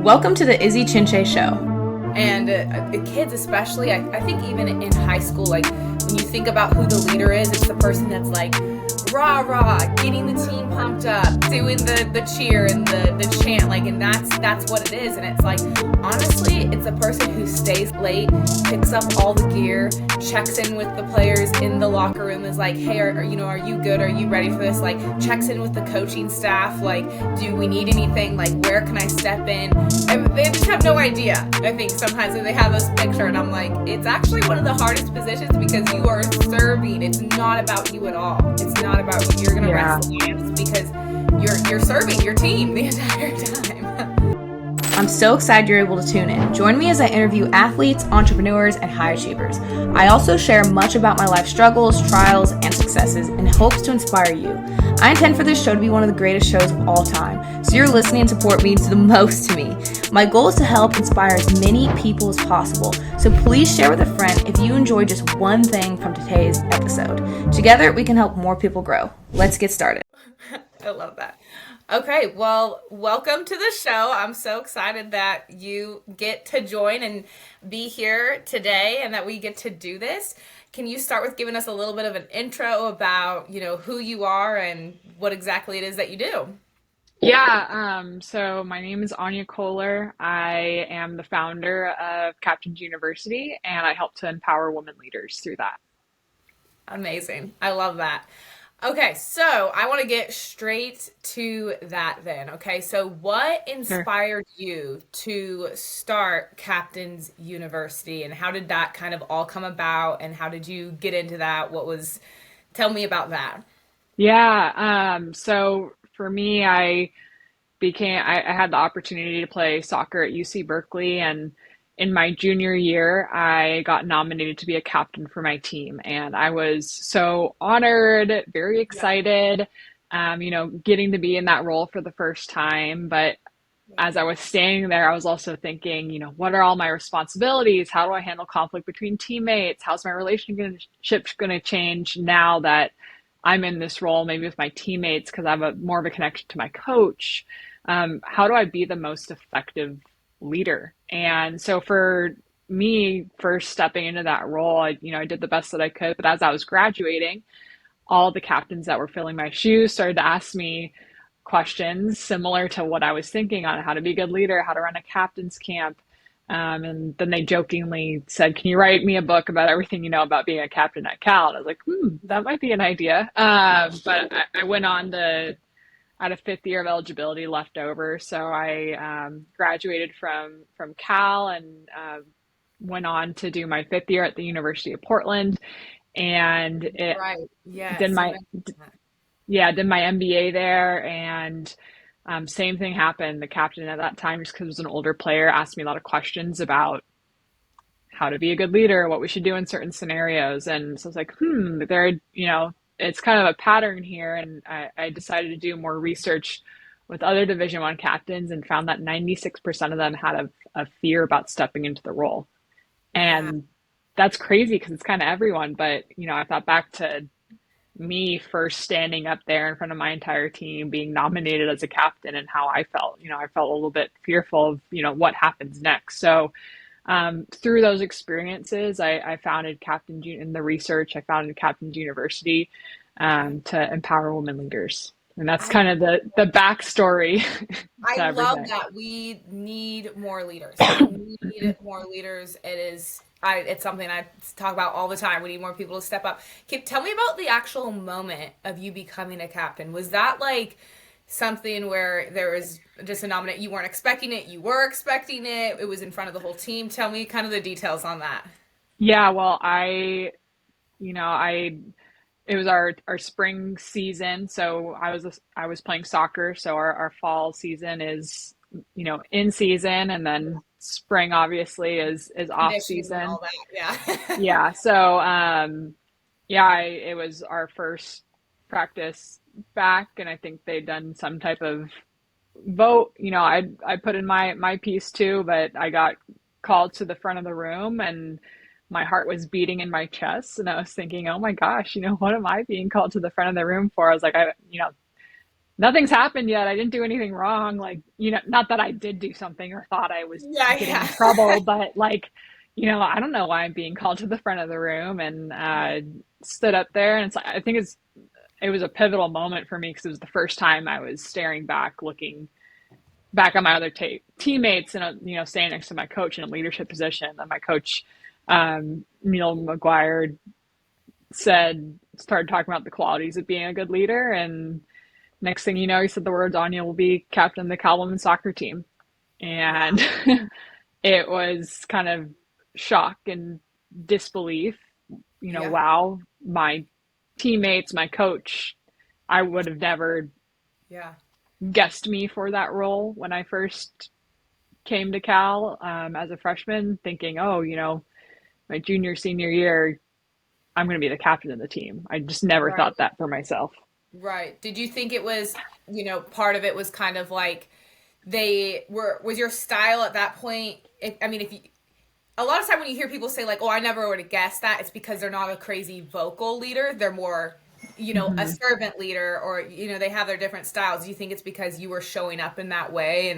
Welcome to the Izzy Chinche Show. And kids especially, I think even in high school, like when you think about who the leader is, it's the person that's like rah rah, getting the team pumped up, doing the cheer and the chant, like, and that's what it is. And it's like, honestly, it's a person who stays late, picks up all the gear, checks in with the players in the locker room, is like, hey, are you good? Are you ready for this? Like, checks in with the coaching staff, like, do we need anything? Like, where can I step in? And they just have no idea. I think sometimes when they have this picture, and I'm like, it's actually one of the hardest positions because you are serving. It's not about you at all. It's not about you. You're gonna wrestle hands because you're serving your team the entire time. I'm so excited you're able to tune in. Join me as I interview athletes, entrepreneurs, and high achievers. I also share much about my life struggles, trials, and successes in hopes to inspire you. I intend for this show to be one of the greatest shows of all time, so your listening and support means the most to me. My goal is to help inspire as many people as possible, so please share with a friend if you enjoy just one thing from today's episode. Together, we can help more people grow. Let's get started. I love that. Okay, well, welcome to the show. I'm so excited that you get to join and be here today and that we get to do this. Can you start with giving us a little bit of an intro about, who you are and what exactly it is that you do? So my name is Anya Kohler. I am the founder of Captain's University, and I help to empower women leaders through that. Amazing. I love that. Okay, so I want to get straight to that then. Okay, so what inspired you to start Captain's University, and how did that kind of all come about, and how did you get into that? Tell me about that. So for me, I had the opportunity to play soccer at UC Berkeley, and in my junior year, I got nominated to be a captain for my team, and I was so honored, very excited, getting to be in that role for the first time. But as I was standing there, I was also thinking, what are all my responsibilities? How do I handle conflict between teammates? How's my relationship going to change now that I'm in this role, maybe with my teammates, because I have more of a connection to my coach? How do I be the most effective leader? And so for me, first stepping into that role, I did the best that I could. But as I was graduating, all the captains that were filling my shoes started to ask me questions similar to what I was thinking on how to be a good leader, how to run a captain's camp. And then they jokingly said, "Can you write me a book about everything you know about being a captain at Cal?" And I was like, that might be an idea. But I went on to, I had a fifth year of eligibility left over. So I graduated from Cal and went on to do my fifth year at the University of Portland. And Right. Yes. did my MBA there. And same thing happened. The captain at that time, just because it was an older player, asked me a lot of questions about how to be a good leader, what we should do in certain scenarios. And so I was like, it's kind of a pattern here. And I decided to do more research with other Division I captains and found that 96% of them had a fear about stepping into the role. And that's crazy because it's kind of everyone. But, I thought back to me first standing up there in front of my entire team, being nominated as a captain, and how I felt. I felt a little bit fearful of, what happens next. So through those experiences, I founded in the research, I founded Captain's University to empower women leaders. And that's kind of the backstory. I love that. We need more leaders. We need more leaders. It's something I talk about all the time. We need more people to step up. Tell me about the actual moment of you becoming a captain. Was that like something where there was just a nominate, you weren't expecting it, you were expecting it, it was in front of the whole team? Tell me kind of the details on that. Yeah, well, it was our spring season. So I was playing soccer. So our fall season is, in season, and then spring obviously is off season. And all that. Yeah. Yeah. So, it was our first practice back, and I think they'd done some type of vote. I put in my piece too, but I got called to the front of the room, and my heart was beating in my chest, and I was thinking, oh my gosh, what am I being called to the front of the room for? I was like, nothing's happened yet. I didn't do anything wrong. Like, not that I did do something or thought I was Yeah, getting in yeah. trouble, but like, I don't know why I'm being called to the front of the room and Yeah. stood up there. And I think it was a pivotal moment for me because it was the first time I was staring back, looking back on my other teammates and, standing next to my coach in a leadership position. And my coach, Neil McGuire, started talking about the qualities of being a good leader. And next thing you know, he said the words, Anya will be captain of the Cal women's soccer team. And Wow. it was kind of shock and disbelief. Yeah. Wow, my teammates, my coach, I would have never Yeah. guessed me for that role when I first came to Cal as a freshman, thinking, oh, my junior, senior year, I'm going to be the captain of the team. I just never Right. thought that for myself. Right. Did you think it was, part of it was kind of like was your style at that point? If you, a lot of time when you hear people say like, "Oh, I never would have guessed that," it's because they're not a crazy vocal leader. They're more, a Mm-hmm. servant leader, or they have their different styles. Do you think it's because you were showing up in that way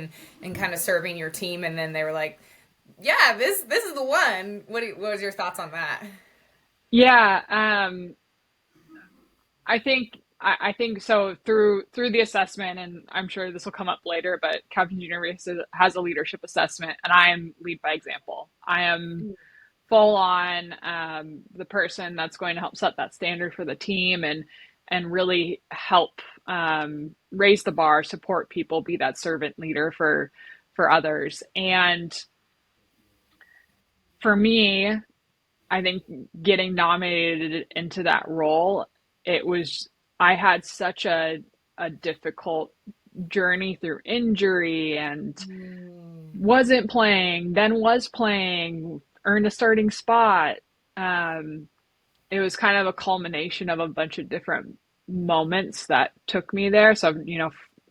and kind of serving your team, and then they were like, "Yeah, this is the one." What was your thoughts on that? Yeah, I think so through the assessment, and I'm sure this will come up later, but Captain Junior has a leadership assessment, and I am lead by example. I am full on the person that's going to help set that standard for the team and really help raise the bar, support people, be that servant leader for others. And for me, I think getting nominated into that role, it was I had such a difficult journey through injury and Mm, wasn't playing, then was playing, earned a starting spot. Um, it was kind of a culmination of a bunch of different moments that took me there. So,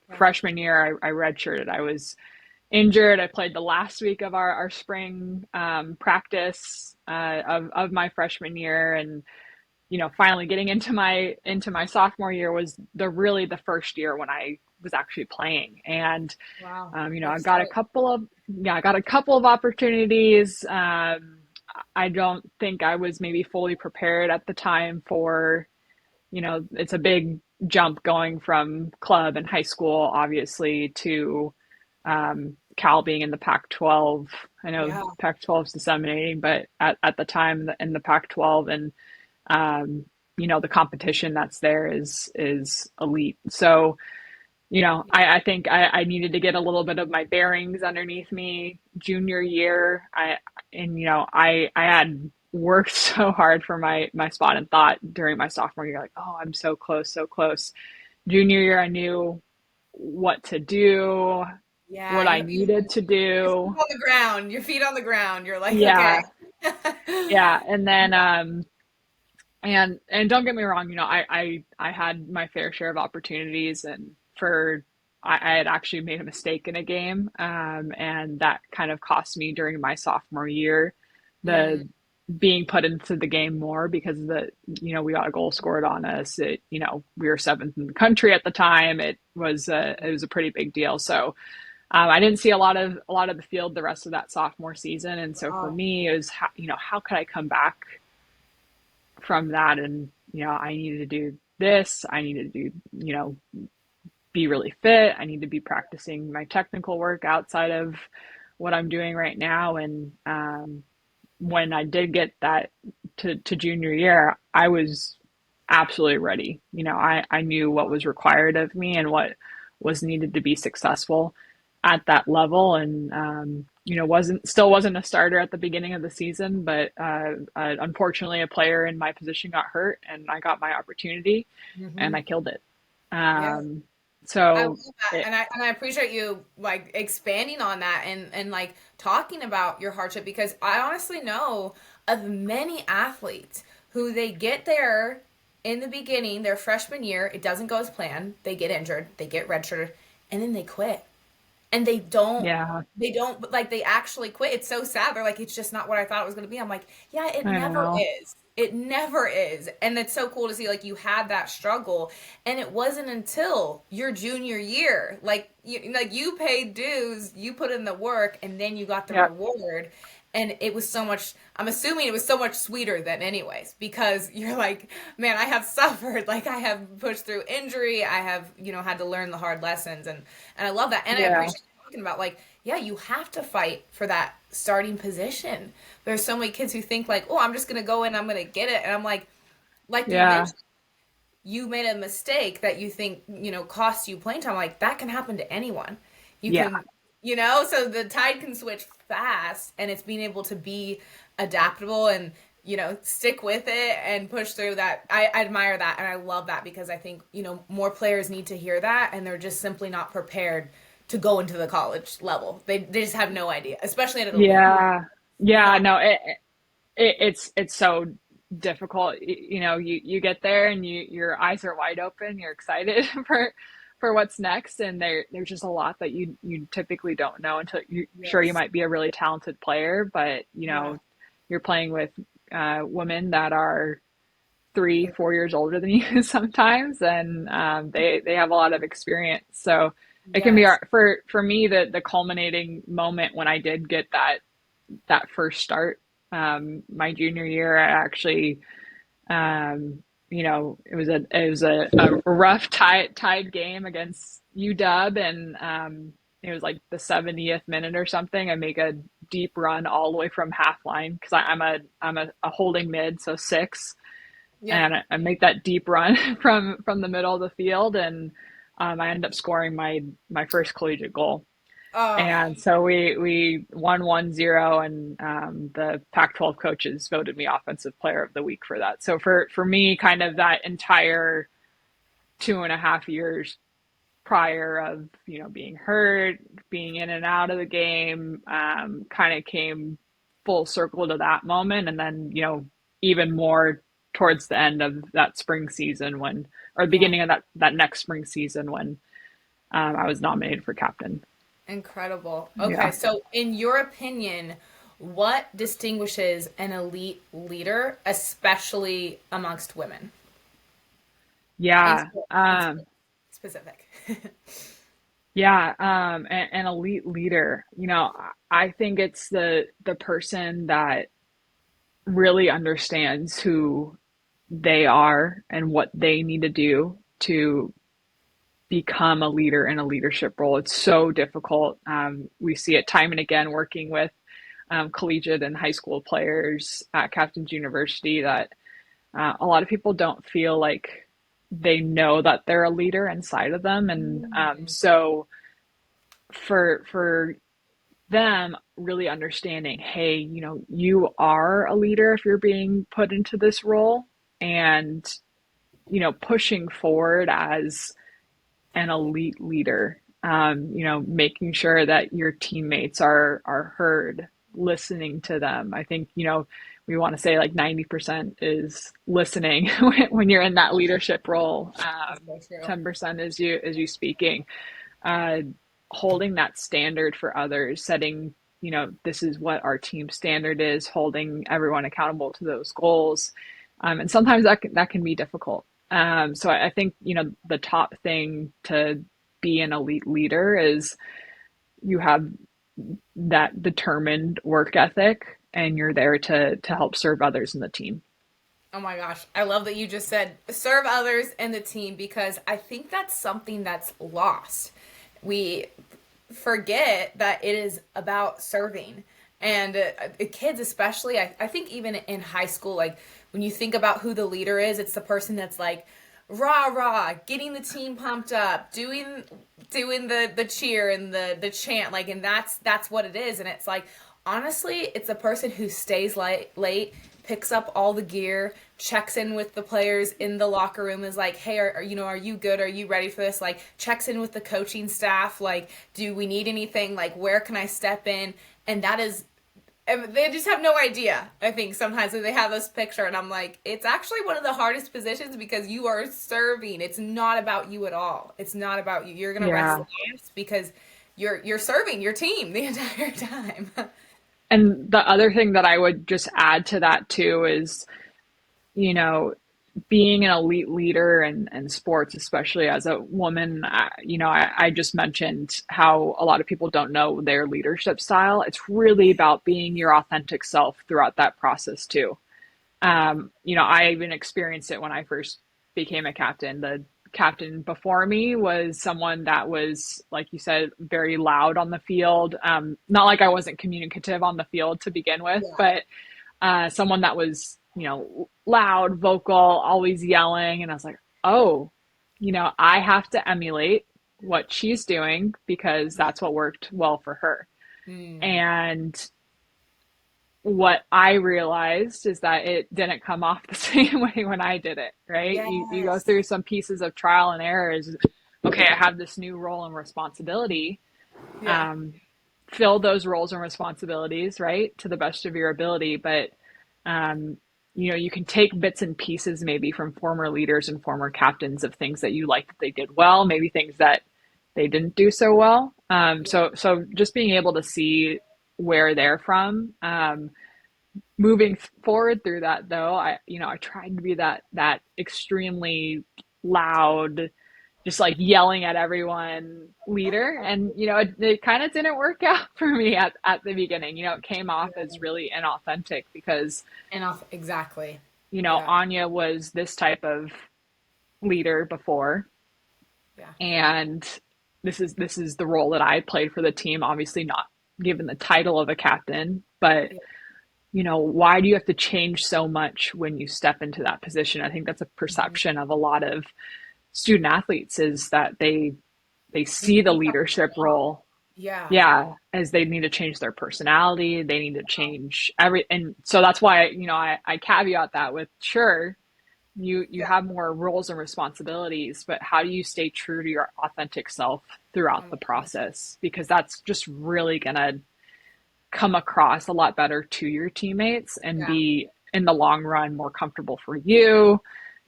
yeah. freshman year, I redshirted. I was injured. I played the last week of our spring practice of my freshman year, and finally getting into my sophomore year was the first year when I was actually playing. And Wow. I Rough got a start. couple of yeah, I got a couple of opportunities. I don't think I was maybe fully prepared at the time for, it's a big jump going from club and high school, obviously, to Cal being in the Pac-12. I know Yeah. Pac-12 is disseminating, but at the time in the Pac-12, and um, the competition that's there is elite. So, I think I needed to get a little bit of my bearings underneath me junior year. I had worked so hard for my spot and thought during my sophomore year, like, oh, I'm so close, so close. Junior year, I knew what to do, Yeah. what I needed to Your feet do. on the ground. Your feet on the ground. You're like, okay. Yeah, yeah. And then and don't get me wrong, I had my fair share of opportunities, and I had actually made a mistake in a game, and that kind of cost me during my sophomore year Mm, the being put into the game more because we got a goal scored on us. We were seventh in the country at the time. It was a pretty big deal. So I didn't see a lot of the field the rest of that sophomore season, and so for wow. me, it was how could I come back from that. And I needed to do this, I needed to do, be really fit, I need to be practicing my technical work outside of what I'm doing right now. And when I did get that to junior year, I was absolutely ready. I knew what was required of me and what was needed to be successful at that level. And wasn't a starter at the beginning of the season, but unfortunately, a player in my position got hurt, and I got my opportunity, and Hmm. I killed it. Yeah. Um, I love so that. it, And I appreciate you like expanding on that and like talking about your hardship because I honestly know of many athletes who they get there in the beginning, their freshman year, it doesn't go as planned. They get injured, they get redshirted, and then they quit. And yeah, like they actually quit. It's so sad. They're like, it's just not what I thought it was going to be. I'm like, yeah, it I never know. is. It never is. And it's so cool to see like you had that struggle and it wasn't until your junior year. Like you paid dues, you put in the work and then you got the Yeah. reward. And it was so much, I'm assuming it was so much sweeter than anyways because you're like, man, I have suffered. Like I have pushed through injury. I have, had to learn the hard lessons and I love that. And I Yeah. appreciate you talking about like, yeah, you have to fight for that starting position. There's so many kids who think like, oh, I'm just gonna go in, I'm gonna get it, and I'm like you Yeah. mentioned, you made a mistake that you think cost you playing time. Like that can happen to anyone. You Yeah. can, so the tide can switch fast, and it's being able to be adaptable and stick with it and push through that. I admire that and I love that because I think more players need to hear that, and they're just simply not prepared to go into the college level. They just have no idea, especially at an elite. Yeah. It's Yeah. not. No, it's so difficult. You get there and your eyes are wide open. You're excited for what's next, and there's just a lot that you typically don't know until you sure you Yes. might be a really talented player, but Yeah. you're playing with women that are 3, 4 years older than you sometimes, and they have a lot of experience. So it can be Yes. for me the culminating moment when I did get that first start. My junior year, I actually, it was a rough tied game against UW, and it was like the 70th minute or something. I make a deep run all the way from half line because I'm a holding mid, so six, Yep. and I make that deep run from the middle of the field, and I end up scoring my first collegiate goal. Oh, And so we won 1-0, and the Pac-12 coaches voted me offensive player of the week for that. So for me, kind of that entire 2.5 years prior of being hurt, being in and out of the game, kind of came full circle to that moment, and then even more towards the end of that spring season when, or the yeah. beginning of that next spring season when I was nominated for captain. Incredible. Okay, Yeah. so in your opinion, what distinguishes an elite leader, especially amongst women? In Yeah. sports, in sports specific. Yeah. An elite leader, I think it's the person that really understands who they are and what they need to do to become a leader in a leadership role. It's so difficult. We see it time and again working with collegiate and high school players at Captain's University that a lot of people don't feel like they know that they're a leader inside of them, and so for them really understanding, hey, you are a leader if you're being put into this role, and pushing forward as an elite leader, making sure that your teammates are heard, listening to them. I think, we want to say like 90% is listening when you're in that leadership role. That's so true. 10% is you speaking, uh, holding that standard for others, setting, this is what our team standard is, holding everyone accountable to those goals. And sometimes that can be difficult. So I think, the top thing to be an elite leader is you have that determined work ethic, and you're there to help serve others in the team. Oh my gosh, I love that you just said serve others and the team because I think that's something that's lost. We forget that it is about serving. And kids, especially, I think even in high school, like when you think about who the leader is, it's the person that's like, rah rah, getting the team pumped up, doing the cheer and the chant, like, and that's what it is. And it's like, honestly, it's a person who stays late, picks up all the gear, checks in with the players in the locker room, is like, hey, are you good? Are you ready for this? Like, checks in with the coaching staff, like, do we need anything? Like, where can I step in? And that is, and they just have no idea. I think sometimes when they have this picture, and I'm like, it's actually one of the hardest positions because you are serving. It's not about you at all. It's not about you. You're gonna rest Yeah. last because you're serving your team the entire time. And the other thing that I would just add to that too is you know, being an elite leader in sports, especially as a woman, I just mentioned how a lot of people don't know their leadership style. It's really about being your authentic self throughout that process too. I even experienced it when I first became a captain. The captain before me was someone that was, like you said, very loud on the field. Not like I wasn't communicative on the field to begin with, Yeah. but someone that was, loud, vocal, always yelling. And I was like, oh, I have to emulate what she's doing because that's what worked well for her. Mm. And what I realized is that it didn't come off the same way when I did it, right? You go Yes. through some pieces of trial and errors. Okay, I have this new role and responsibility. Yeah. Um, Fill those roles and responsibilities, right, to the best of your ability. But, um, you can take bits and pieces maybe from former leaders and former captains of things that you like that they did well, maybe things that they didn't do so well. So just being able to see where they're from. Moving forward through that though, I tried to be that extremely loud, just like yelling at everyone leader. And it kind of didn't work out for me at the beginning. It came off as really inauthentic because And off exactly. Yeah. Anya was this type of leader before, Yeah. and this is the role that I played for the team, obviously not given the title of a captain, but Yeah. why do you have to change so much when you step into that position? I think that's a Mhm. perception of a lot of student athletes, is that they They see the need something leadership wrong. role, Yeah. yeah, as they need to change their personality, they need to change and so that's why, I caveat that with, sure, you Yeah. have more roles and responsibilities, but how do you stay true to your authentic self throughout Oh my the goodness. process? Because that's just really gonna come across a lot better to your teammates and Yeah. be in the long run more comfortable for you,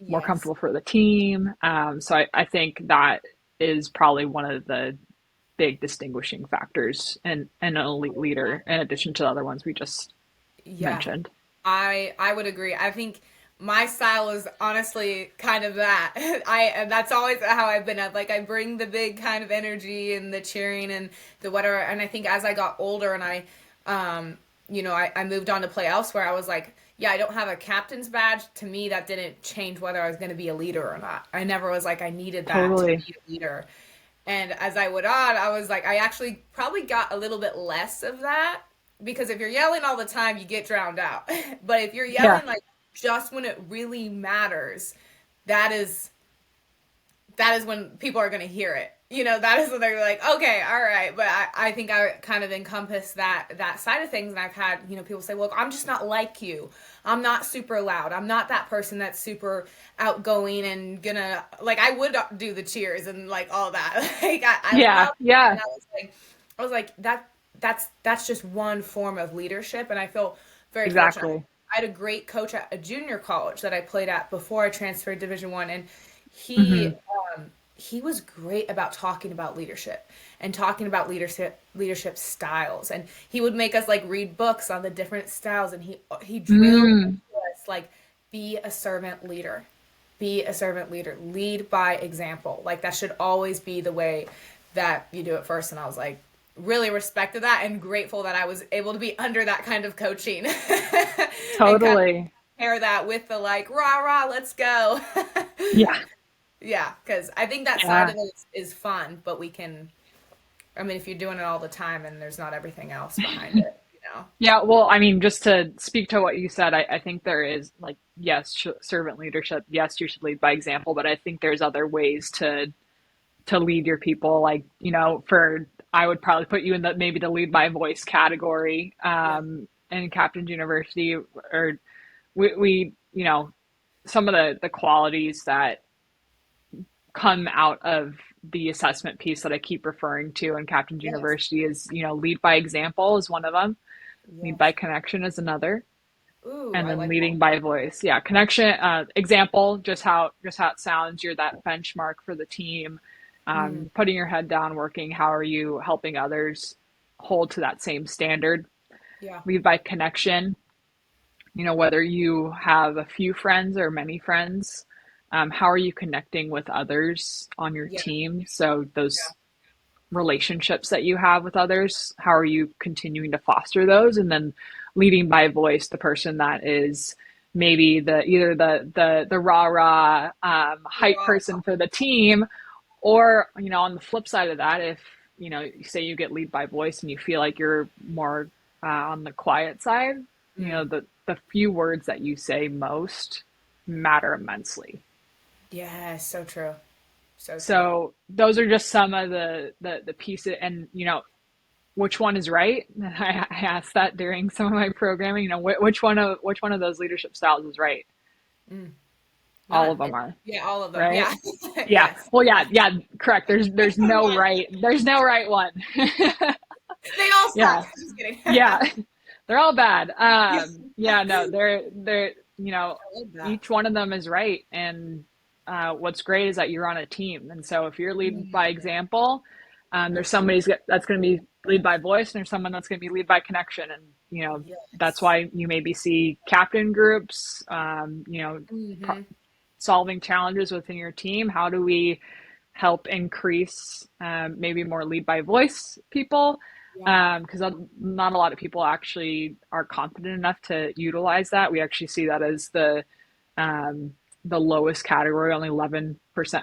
more Yes. comfortable for the team. So I think that is probably one of the big distinguishing factors in an elite leader, in addition to the other ones we just Yeah. mentioned. I would agree. I think my style is honestly kind of that. And that's always how I've been at. Like I bring the big kind of energy and the cheering and the whatever. And I think as I got older and I moved on to play elsewhere, I was like, yeah, I don't have a captain's badge. To me, that didn't change whether I was going to be a leader or not. I never was like I needed that to Totally. be a leader. And as I went on, I was like, I actually probably got a little bit less of that because if you're yelling all the time, you get drowned out. But if you're Yeah, yelling like just when it really matters, that is that is when people are going to hear it. That is when they're like, okay, all right. But I think I kind of encompass that side of things. And I've had, people say, look, I'm just not like you. I'm not super loud. I'm not that person that's super outgoing and gonna, like, I would do the cheers and like all that. Like, I yeah, love it. yeah, And I was like, that's just one form of leadership. And I feel very fortunate. exactly. I had a great coach at a junior college that I played at before I transferred Division 1, and he Hmm. he was great about talking about leadership and talking about leadership styles, and he would make us like read books on the different styles, and he drilled Mm, into us like be a servant leader, be a servant leader, lead by example. Like that should always be the way that you do it first. And I was like really respected that and grateful that I was able to be under that kind of coaching and kind of totally. pair that with the like rah rah let's go. Yeah, Yeah, because I think that side yeah. of it is fun, but we can. I mean, if you're doing it all the time and there's not everything else behind it. Yeah, well, I mean, just to speak to what you said, I think there is, like, yes, servant leadership. Yes, you should lead by example, but I think there's other ways to lead your people. Like, I would probably put you in the maybe the lead by voice category. Yeah, In Captain's University, or we some of the qualities that come out of the assessment piece that I keep referring to in Captain's yes, University is, lead by example is one of them. Lead by yes. connection is another, Ooh, and I then like that. leading by voice. Yeah, connection, example, just how it sounds. You're that benchmark for the team. Mm, Putting your head down, working. How are you helping others hold to that same standard? yeah, Lead by connection. whether you have a few friends or many friends, how are you connecting with others on your Yeah. team? So those relationships that you have with others, how are you continuing to foster those? And then leading by voice, the person that is maybe the either the rah rah hype person for the team, or on the flip side of that, if say you get lead by voice and you feel like you're more on the quiet side, Mm. the few words that you say most matter immensely. Yeah, so true. So true. So those are just some of the pieces, and which one is right? I asked that during some of my programming. Which one of those leadership styles is right? Mm. All None. of them are, Yeah, all of them. right? Yeah. Yeah. Yes. Well, yeah, correct. There's no One. right. There's no right one. They all Yeah, suck. Just kidding. yeah. They're all bad. Yeah. Yeah, no, they're I love that. each one of them is right, and what's great is that you're on a team, and so if you're lead by Mm. example, there's somebody that's going to be lead by voice, and there's someone that's going to be lead by connection, and that's Yes. why you maybe see captain groups, Hmm. solving challenges within your team. How do we help increase maybe more lead by voice people? Yeah. Because not a lot of people actually are confident enough to utilize that. We actually see that as um, the lowest category. Only 11%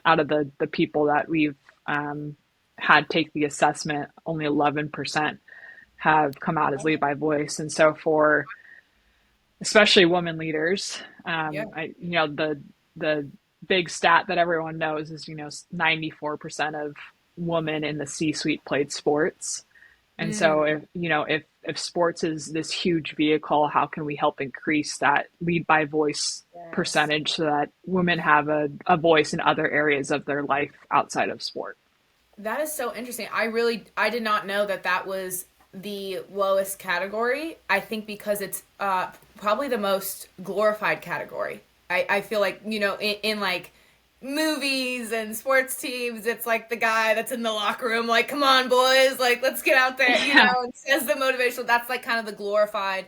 out of the people that we've had take the assessment, only 11% have come out as lead by voice. And so for especially women leaders, Yeah. the big stat that everyone knows is 94% of women in the C-suite played sports. And so Mm. if sports is this huge vehicle, how can we help increase that lead by voice Yes. percentage so that women have a voice in other areas of their life outside of sport? That is so interesting. I did not know that that was the lowest category. I think because it's probably the most glorified category. I feel like, in like movies and sports teams, it's like the guy that's in the locker room, like, come on, boys, like, let's get out there, Yeah, and says the motivational. That's like kind of the glorified uh,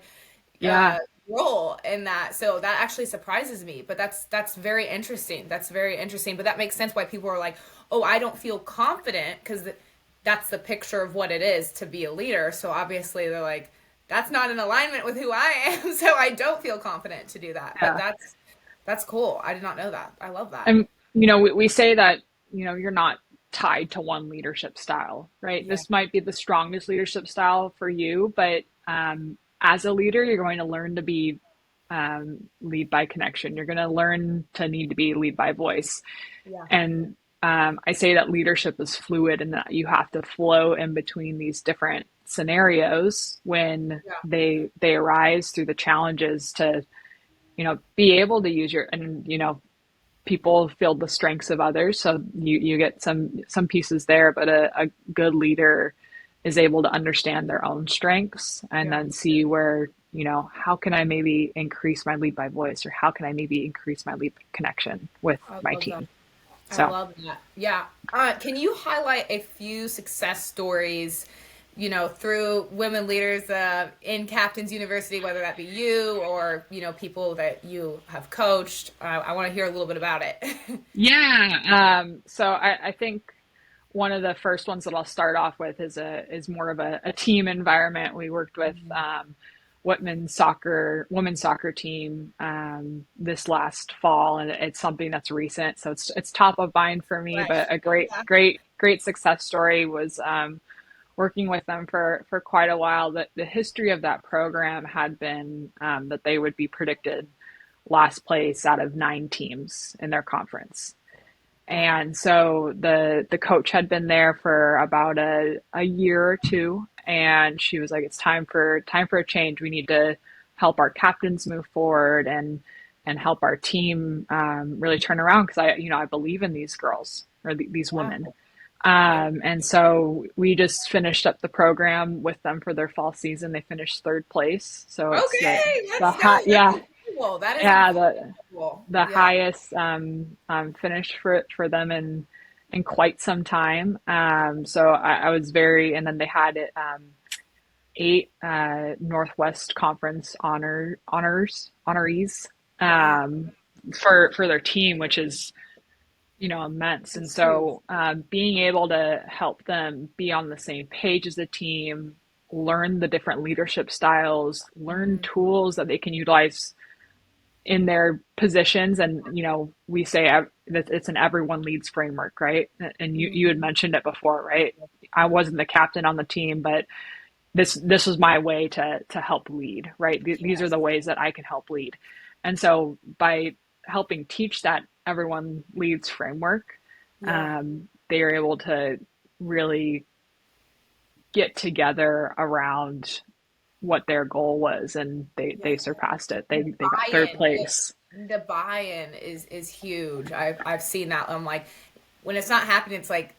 yeah, role in that. So that actually surprises me. But that's very interesting. That's very interesting. But that makes sense why people are like, oh, I don't feel confident because that's the picture of what it is to be a leader. So obviously they're like, that's not in alignment with who I am. So I don't feel confident to do that. But yeah. that's cool. I did not know that. I love that. And we say that you're not tied to one leadership style, right? Yeah. This might be the strongest leadership style for you, but as a leader, you're going to learn to be lead by connection. You're going to learn to need to be lead by voice. Yeah. And I say that leadership is fluid and that you have to flow in between these different scenarios when Yeah. they arise through the challenges to be able to use your, and people feel the strengths of others, so you get some pieces there, but a good leader is able to understand their own strengths and Yeah. then see where how can I maybe increase my lead by voice, or how can I maybe increase my lead connection with I my love that. team. I So love that. Yeah. Can you highlight a few success stories, through women leaders in Captain's University, whether that be you or, people that you have coached? I want to hear a little bit about it. yeah, so I think one of the first ones that I'll start off with is more of a team environment. We worked with women's soccer team this last fall, and it's something that's recent, so it's top of mind for me. But Fresh. a great success story was working with them for quite a while. The history of that program had been that they would be predicted last place out of 9 teams in their conference. Wow. And so the coach had been there for about a year or two, and she was like, "It's time for a change. We need to help our captains move forward and help our team really turn around, because I believe in these girls, or these Yeah. women." Yeah. And so we just finished up the program with them for their fall season. They finished third place, so it's Okay. the Let's high, go. That's yeah, incredible. That is yeah, incredible. the Yeah. highest finish for them in quite some time. So I was very, and then they had it. 8 Northwest Conference honorees Wow. for their team, which is immense. And It's huge. so being able to help them be on the same page as a team, learn the different leadership styles, learn Mhm. tools that they can utilize in their positions. And we say that it's an everyone leads framework, right? And you had Mhm. mentioned it before, right? I wasn't the captain on the team, but this was my way to help lead, right? These are Yes. the ways that I can help lead. And so by helping teach that everyone leads framework, Yeah. they are able to really get together around what their goal was, and Yeah. they surpassed it. The They got third buy-in, place. the buy-in is huge. I've seen that. I'm like, when it's not happening, it's like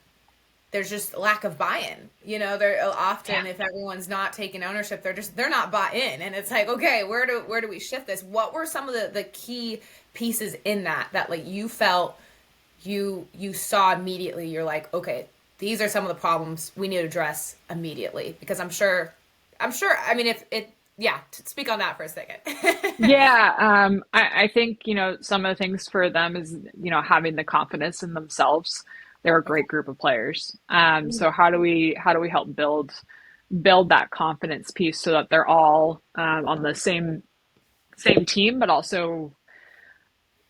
there's just lack of buy-in. There Yeah. often, if everyone's not taking ownership, they're not bought in, and it's like, okay, where do we shift this? What were some of the key pieces in that like you felt you saw immediately? You're like, okay, these are some of the problems we need to address immediately, because I'm sure. I mean, if it, yeah, speak on that for a second. Yeah, I think, some of the things for them is, having the confidence in themselves. They're a Okay. great group of players. So Mm. how do we help build that confidence piece so that they're all on the same team, but also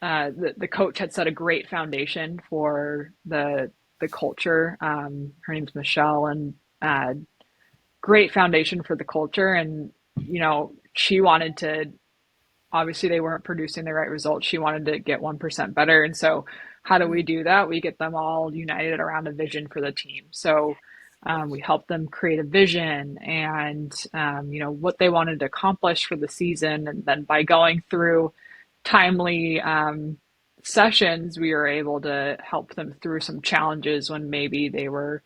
the coach had set a great foundation for the culture. Her name's Michelle, and uh, great foundation for the culture. And she wanted to, obviously they weren't producing the right results. She wanted to get 1% better. And so how do we do that? We get them all united around a vision for the team. So we help them create a vision and, what they wanted to accomplish for the season. And then by going through timely sessions, we were able to help them through some challenges when maybe they were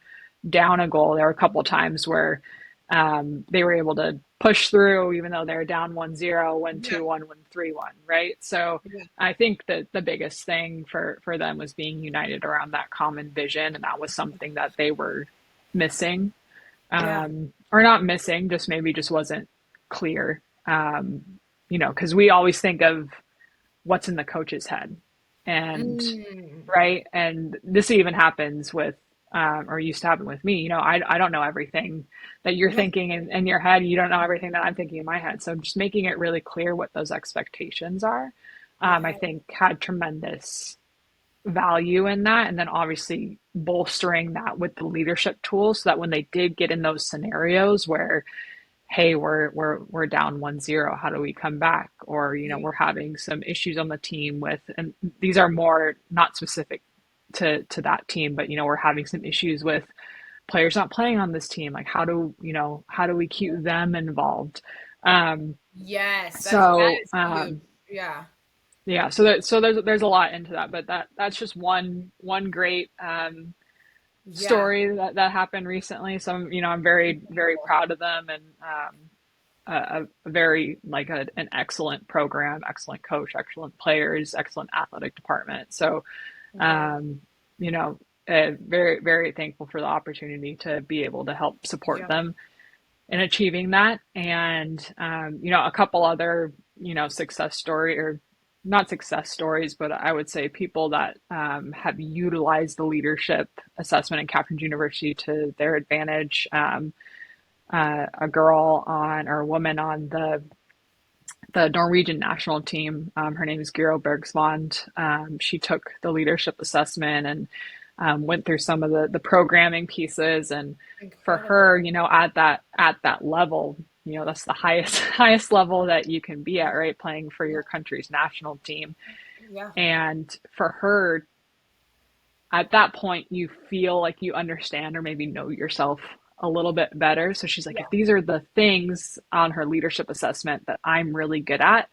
down a goal. There were a couple of times where they were able to push through even though they were down 1-0, win Yeah. 2-1, win 3-1, right? So Yeah. I think that the biggest thing for them was being united around that common vision, and that was something that they were missing, Yeah. or not missing, just maybe just wasn't clear. Because we always think of what's in the coach's head, and Mm. right, and this even happens with or used to happen with me. I don't know everything that you're Yeah. thinking in your head. You don't know everything that I'm thinking in my head. So just making it really clear what those expectations are, I Yeah. think had tremendous value in that. And then obviously bolstering that with the leadership tools so that when they did get in those scenarios where, hey, we're down 1-0, how do we come back? Or, Yeah. we're having some issues on the team with, and these are more not specific to that team, but we're having some issues with players not playing on this team. Like how do we keep them involved? Um, Yes, that so is huge. Yeah. yeah, so there's a lot into that, but that's just one great Yeah. story that happened recently. So I'm very very Incredible. proud of them, and a very like an excellent program, excellent coach, excellent players, excellent athletic department. So Incredible. um, you know, very very thankful for the opportunity to be able to help support Yeah. them in achieving that. And a couple other success story, or not success stories, but I would say people that have utilized the leadership assessment in Captain's University to their advantage. A girl on, or a woman on the Norwegian national team. Her name is Guro Bergsvond. She took the leadership assessment and went through some of the programming pieces. And for her, Incredible. at that level, that's the highest highest level that you can be at, right? Playing for Yeah. your country's national team. Yeah. And for her, at that point, you feel like you understand or maybe know yourself a little bit better. So she's like, Yeah. if these are the things on her leadership assessment that I'm really good at,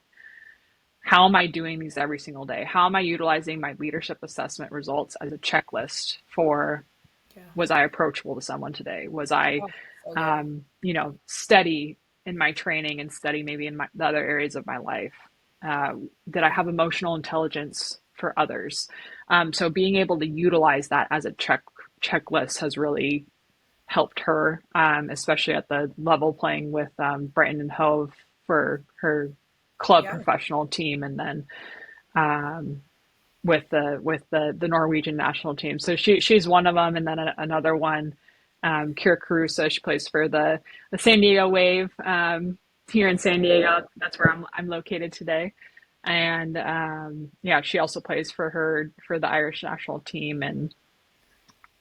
how am I doing these every single day? How am I utilizing my leadership assessment results as a checklist for, Yeah. was I approachable to someone today? Was I, Oh, so good. steady in my training and steady maybe in the other areas of my life? Did I have emotional intelligence for others? So being able to utilize that as a checklist has really helped her, especially at the level playing with Brighton and Hove for her club Yeah. professional team, and then um, with the Norwegian national team. So she's one of them, and then another one, Kira Caruso. She plays for the San Diego Wave here in San Diego. That's where I'm located today, and yeah, she also plays for the Irish national team, and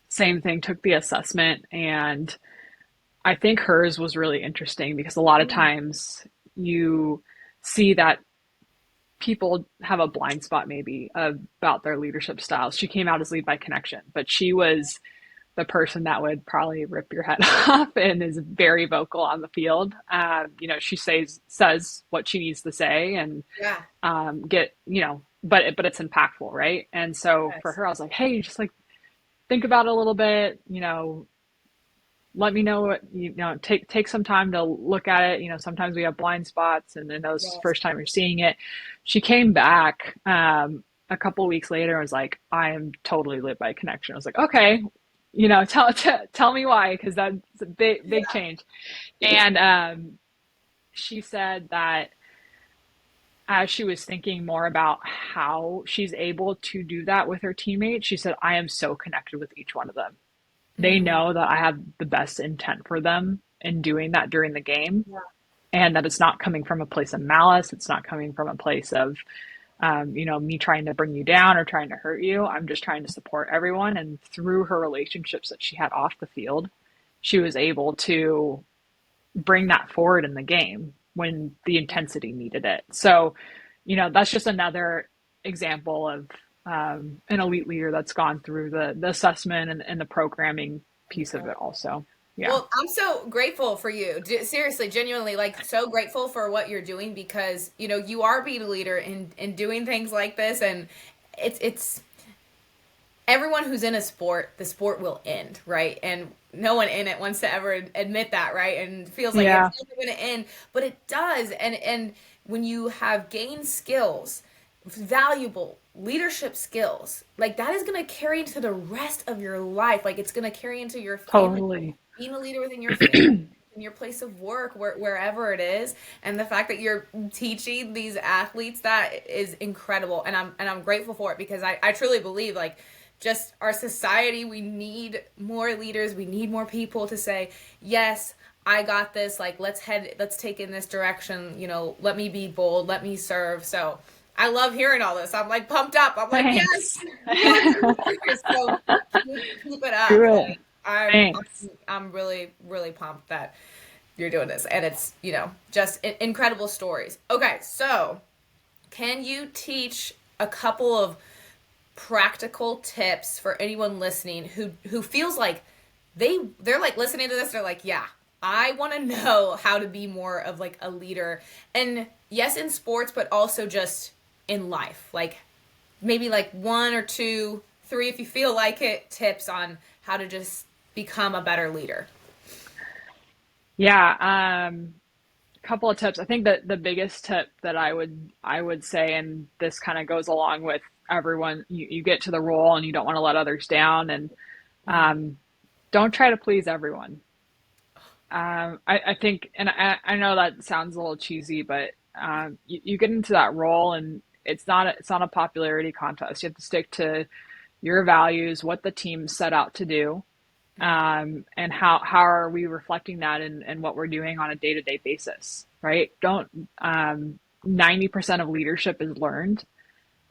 same thing. Took the assessment, and I think hers was really interesting because a lot of Mm, times you see that people have a blind spot maybe about their leadership styles. She came out as lead by connection, but she was the person that would probably rip your head off and is very vocal on the field. She says what she needs to say and yeah. but it's impactful, right? And so for Yes. her, I was like, hey, just like think about it a little bit, let me know what take some time to look at it. Sometimes we have blind spots, and then those Yes. first time you're seeing it. She came back a couple of weeks later and was like, I am totally lit by connection. I was like, okay, tell me why, because that's a big Yeah. change. And she said that as she was thinking more about how she's able to do that with her teammates, she said, I am so connected with each one of them. They Mm, know that I have the best intent for them in doing that during the game, yeah. and that it's not coming from a place of malice. It's not coming from a place of, me trying to bring you down or trying to hurt you. I'm just trying to support everyone. And through her relationships that she had off the field, she was able to bring that forward in the game when the intensity needed it. So, that's just another example of an elite leader that's gone through the assessment and the programming piece of it Incredible. also. Yeah. Well, I'm so grateful for you. Seriously, genuinely, like so grateful for what you're doing because you are being a leader in doing things like this, and it's everyone who's in a sport, the sport will end, right? And no one in it wants to ever admit that, right? And feels like Yeah, it's never going to end, but it does. And when you have gained skills, valuable leadership skills, like that is going to carry into the rest of your life. Like it's going to carry into your family, totally. being a leader within your family, in your place of work, wherever it is. And the fact that you're teaching these athletes, that is incredible. And I'm grateful for it because I truly believe like just our society, we need more leaders, we need more people to say, yes, I got this, like let's take in this direction, let me be bold, let me serve. So I love hearing all this. I'm like pumped up. I'm like, yes, Thanks. more leaders. So keep it up. Do it. Like I'm Thanks. I'm really, really pumped that you're doing this. And it's, just incredible stories. Okay, so can you teach a couple of practical tips for anyone listening who feels like they're like listening to this, they're like, yeah, I want to know how to be more of like a leader, and yes, in sports, but also just in life, like maybe like one or two, three, if you feel like it, tips on how to just become a better leader. Yeah, a couple of tips. I think that the biggest tip that I would say, and this kind of goes along with everyone, you get to the role and you don't want to let others down, and Mm, um, don't try to please everyone. I think, and I know that sounds a little cheesy, but you get into that role, and it's not a popularity contest. You have to stick to your values, what the team set out to do, and how are we reflecting that in what we're doing on a day to day basis, right? Don't 90% of leadership is learned,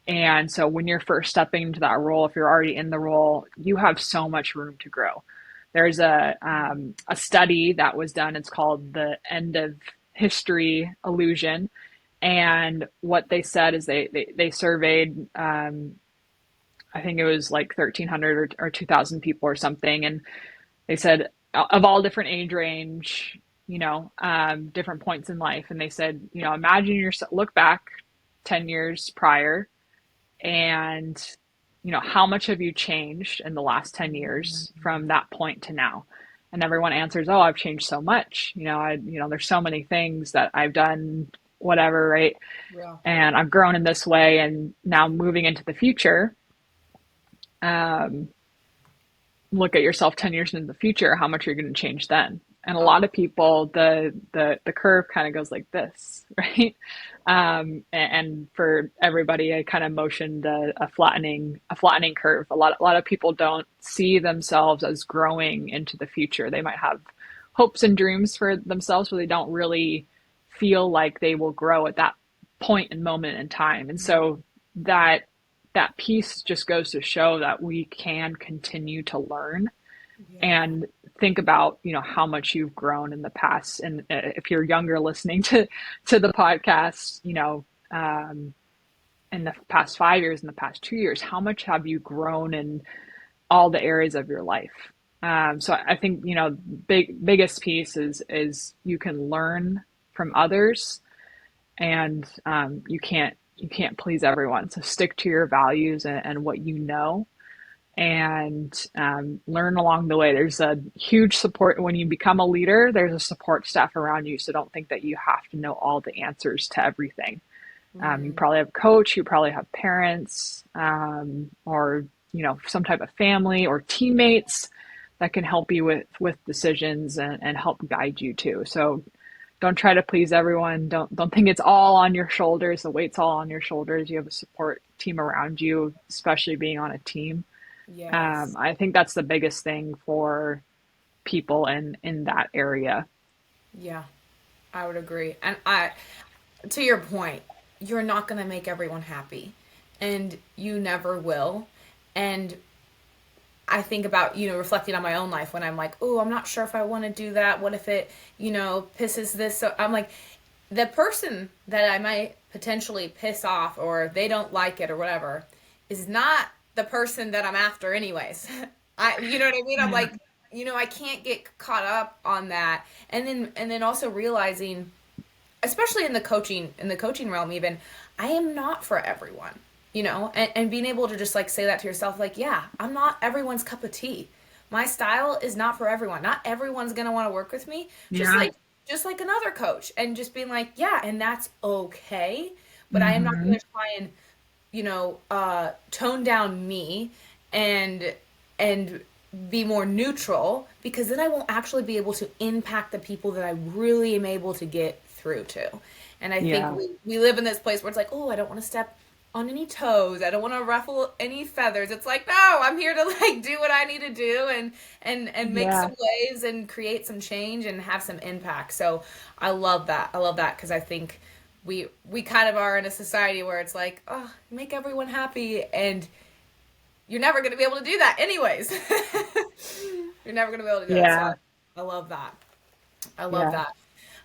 and so when you're first stepping into that role, if you're already in the role, you have so much room to grow. There's a study that was done. It's called the end of history illusion, and what they said is they surveyed, I think it was like 1,300 or 2,000 people or something, and they said of all different age range, different points in life, and they said, imagine yourself, look back 10 years prior, and how much have you changed in the last 10 years from that point to now? And everyone answers, oh, I've changed so much. There's so many things that I've done, whatever, right? yeah. And I've grown in this way, and now moving into the future, um, look at yourself 10 years into the future, how much you're going to change then. And a lot Oh, of people, the curve kind of goes like this, right? And for everybody, I kind of motioned a flattening curve. A lot of people don't see themselves as growing into the future. They might have hopes and dreams for themselves, but they don't really feel like they will grow at that point and moment in time. And so that that piece just goes to show that we can continue to learn yeah. and think about, how much you've grown in the past. And if you're younger listening to the podcast, in the past 5 years, in the past 2 years, how much have you grown in all the areas of your life? So I think, biggest piece is you can learn from others, and you can't please everyone. So stick to your values and what you know, and learn along the way. There's a huge support when you become a leader. There's a support staff around you, so don't think that you have to know all the answers to everything. You Mm, probably have a coach, you probably have parents, or some type of family or teammates that can help you with decisions and help guide you too. So don't try to please everyone. Don't think it's all on your shoulders. The weight's all on your shoulders. You have a support team around you, especially being on a team. yes. I think that's the biggest thing for people in that area. Yeah, I would agree. And to your point, you're not going to make everyone happy, and you never will. And I think about, reflecting on my own life when I'm like, oh, I'm not sure if I want to do that. What if it, pisses this? So I'm like, the person that I might potentially piss off or they don't like it or whatever is not the person that I'm after anyways. You know what I mean? I'm Yeah. like, I can't get caught up on that. And then also realizing, especially in the coaching realm even, I am not for everyone, and being able to just like say that to yourself, like, yeah, I'm not everyone's cup of tea. My style is not for everyone. Not everyone's gonna want to work with me. just Yeah. like just like another coach, and just being like, yeah, and that's okay. But I am not Hmm. gonna try and tone down me and and be more neutral, because then I won't actually be able to impact the people that I really am able to get through to. And I think Yeah. we live in this place where it's like, oh, I don't want to step on any toes. I don't want to ruffle any feathers. It's like, no, I'm here to like do what I need to do, and make some Yeah. waves and create some change and have some impact. So I love that. I love that because I think we kind of are in a society where it's like, oh, make everyone happy, and you're never going to be able to do that anyways. You're never going to be able to do that. So Yeah. I love that. I love Yeah. that.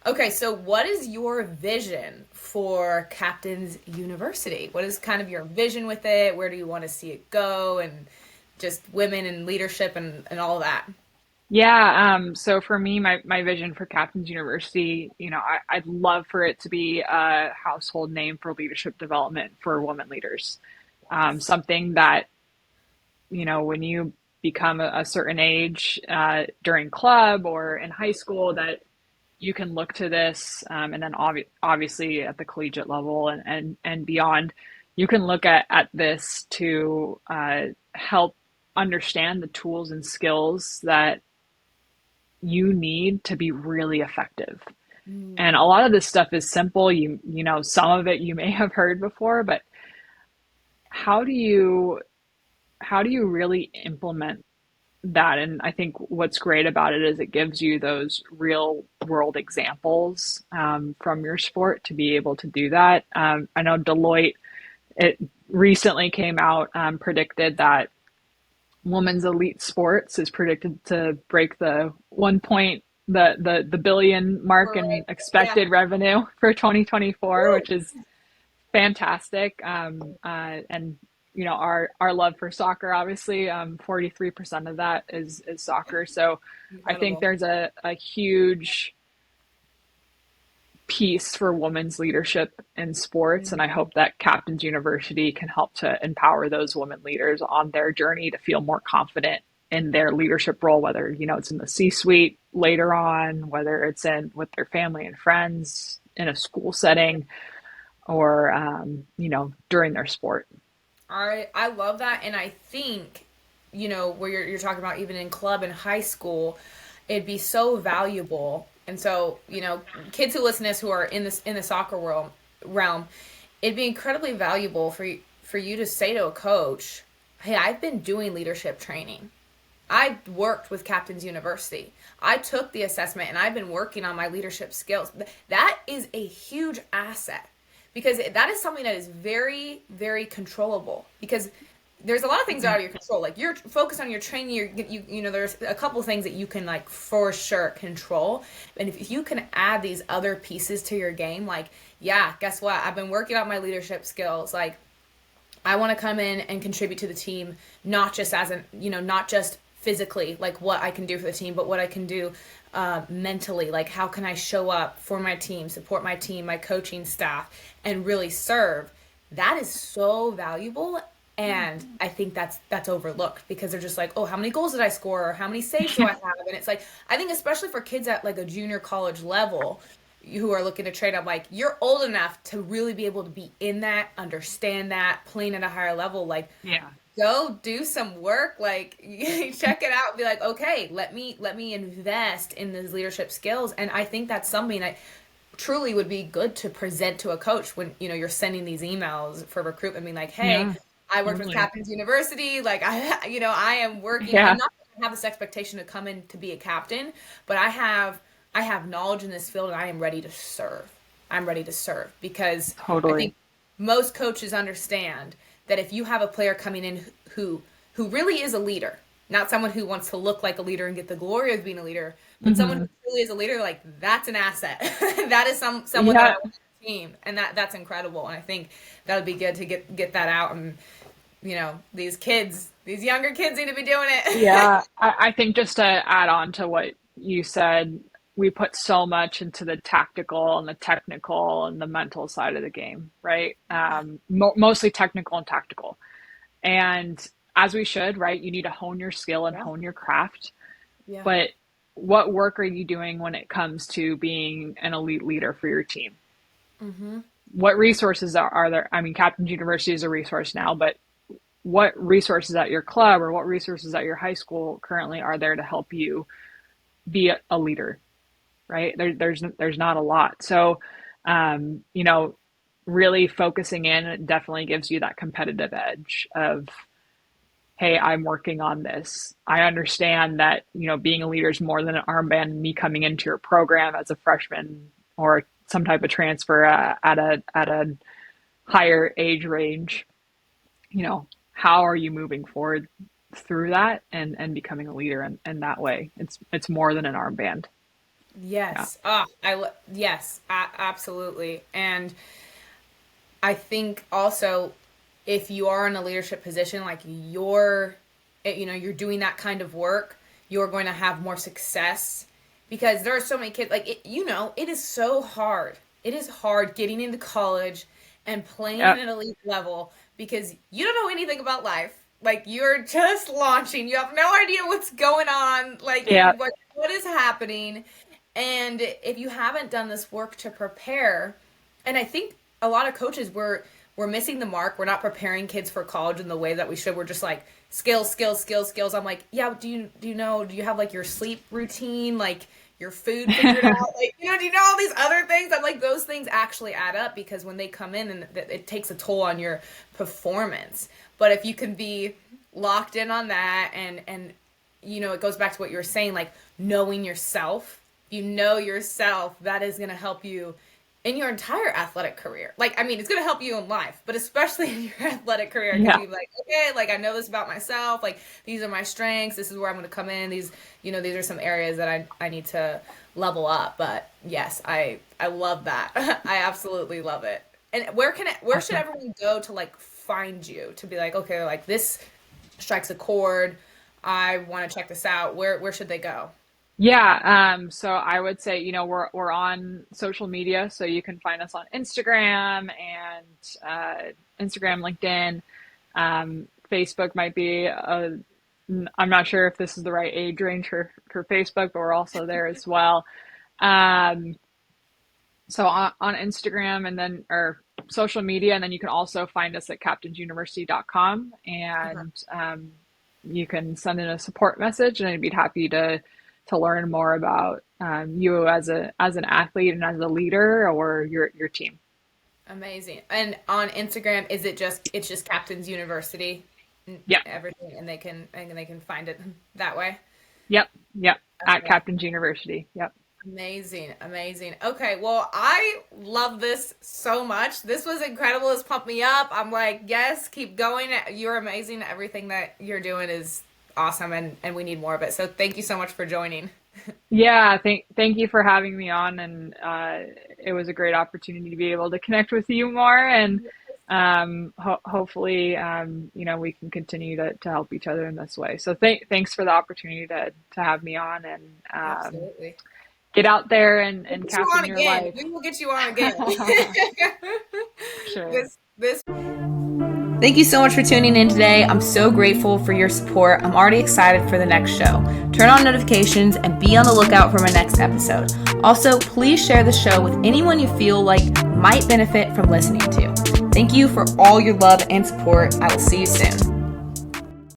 Okay, so what is your vision for Captain's University? What is kind of your vision with it? Where do you want to see it go? And just women and leadership and all that. Yeah. So for me, my vision for Captain's University, I'd love for it to be a household name for leadership development for women leaders. Something that, when you become a certain age, during club or in high school, that you can look to this, and then obviously at the collegiate level and beyond, you can look at this to help understand the tools and skills that you need to be really effective. And a Mm, lot of this stuff is simple. Some of it you may have heard before, but how do you how do you really implement that? And I think what's great about it is it gives you those real world examples, from your sport to be able to do that. I know Deloitte, it recently came out, predicted that women's elite sports is predicted to break the the billion mark right. in Yeah. expected revenue for 2024, which is fantastic. And our love for soccer, obviously, 43% of that is soccer. So I think Incredible. there's a huge piece for women's leadership in sports. And I Mhm. hope that Captain's University can help to empower those women leaders on their journey to feel more confident in their leadership role, whether, it's in the C-suite later on, whether it's in with their family and friends in a school setting, or, during their sport. I love that, and I think where you're talking about even in club and high school, it'd be so valuable. And so, kids who listen to us who are in the soccer realm, it'd be incredibly valuable for you to say to a coach, "Hey, I've been doing leadership training. I worked with Captain's University. I took the assessment and I've been working on my leadership skills." That is a huge asset because that is something that is very, very controllable because there's a lot of things out of your control. Like you're focused on your training, there's a couple things that you can like for sure control. And if you can add these other pieces to your game, like, yeah, guess what? I've been working on my leadership skills. Like I want to come in and contribute to the team, not just not just physically, like what I can do for the team, but what I can do mentally. Like how can I show up for my team, support my team, my coaching staff, and really serve. That is so valuable. And I think that's overlooked because they're just like, oh, how many goals did I score? Or how many saves do I have? And it's like, I think especially for kids at like a junior college level who are looking to trade, I'm like, you're old enough to really be able to be in that, understand that, playing at a higher level. Like, Yeah. go do some work, like check it out, and be like, okay, let me invest in these leadership skills. And I think that's something that truly would be good to present to a coach when you're sending these emails for recruitment, being like, hey, Yeah, I worked with totally. Captain's University, like I am working. Yeah. I'm not going to have this expectation to come in to be a captain, but I have knowledge in this field and I am ready to serve. I'm ready to serve because I Totally. think most coaches understand that if you have a player coming in who really is a leader, not someone who wants to look like a leader and get the glory of being a leader, but someone who Hmm. truly is a leader, like that's an asset. That is someone that I Yeah. want on the team, and that's incredible. And I think that would be good to get that out. And these younger kids need to be doing it. Yeah. I think just to add on to what you said, we put so much into the tactical and the technical and the mental side of the game, right? Mostly technical and tactical. And as we should, right? You need to hone your skill and Yeah, hone your craft. yeah, But what work are you doing when it comes to being an elite leader for your team? mm-hmm. What resources are there? I mean, Captain's University is a resource now, but what resources at your club or what resources at your high school currently are there to help you be a leader, right? There's not a lot. So, you know, really focusing in definitely gives you that competitive edge of, hey, I'm working on this. I understand that, being a leader is more than an armband. Me coming into your program as a freshman or some type of transfer at a higher age range, how are you moving forward through that and becoming a leader in that way? It's more than an armband. Yeah. Yes. Yes, absolutely. And I think also if you are in a leadership position, like you're doing that kind of work, you're going to have more success because there are so many kids, like, it is so hard. It is hard getting into college and playing at Yep. an elite level because you don't know anything about life. Like, you're just launching. You have no idea what's going on, like, Yep. what is happening. And if you haven't done this work to prepare, and I think a lot of coaches we're missing the mark. We're not preparing kids for college in the way that we should. We're just like skills, skills, skills, skills. I'm like, yeah, do you have like your sleep routine, like your food figured out? Like, do you know all these other things? I'm like, those things actually add up because when they come in and it takes a toll on your performance. But if you can be locked in on that and it goes back to what you were saying, like knowing yourself. You know yourself, that is going to help you in your entire athletic career. Like, I mean, it's going to help you in life, but especially in your athletic career, because Yeah. you're like, okay, like I know this about myself. Like, these are my strengths. This is where I'm going to come in. These are some areas that I need to level up. But yes, I love that. I absolutely love it. And where should Awesome. everyone go to like find you to be like, okay, like this strikes a chord. I want to check this out. Where should they go? Yeah, so I would say, we're on social media, so you can find us on Instagram and Instagram, LinkedIn, Facebook might be I'm not sure if this is the right age range for Facebook, but we're also there as well. Um, so on Instagram and then or social media, and then you can also find us at captainsuniversity.com Uh-huh. and you can send in a support message, and I'd be happy to learn more about you as an athlete and as a leader or your team. Amazing. And on Instagram, it's just Captain's University, Yep. everything, and they can find it that way. Yep. At Okay. Captain's University. Yep. Amazing, amazing. Okay, well, I love this so much. This was incredible. It's pumped me up. I'm like, yes, keep going. You're amazing. Everything that you're doing is awesome, and we need more of it. So thank you so much for joining. Yeah, thank you for having me on, and it was a great opportunity to be able to connect with you more, and hopefully, we can continue to help each other in this way. So thanks for the opportunity to have me on, and Absolutely. get out there We'll and get you captain on your again. life. We will get you on again. For sure. This Thank you so much for tuning in today. I'm so grateful for your support. I'm already excited for the next show. Turn on notifications and be on the lookout for my next episode. Also, please share the show with anyone you feel like might benefit from listening to. Thank you for all your love and support. I will see you soon.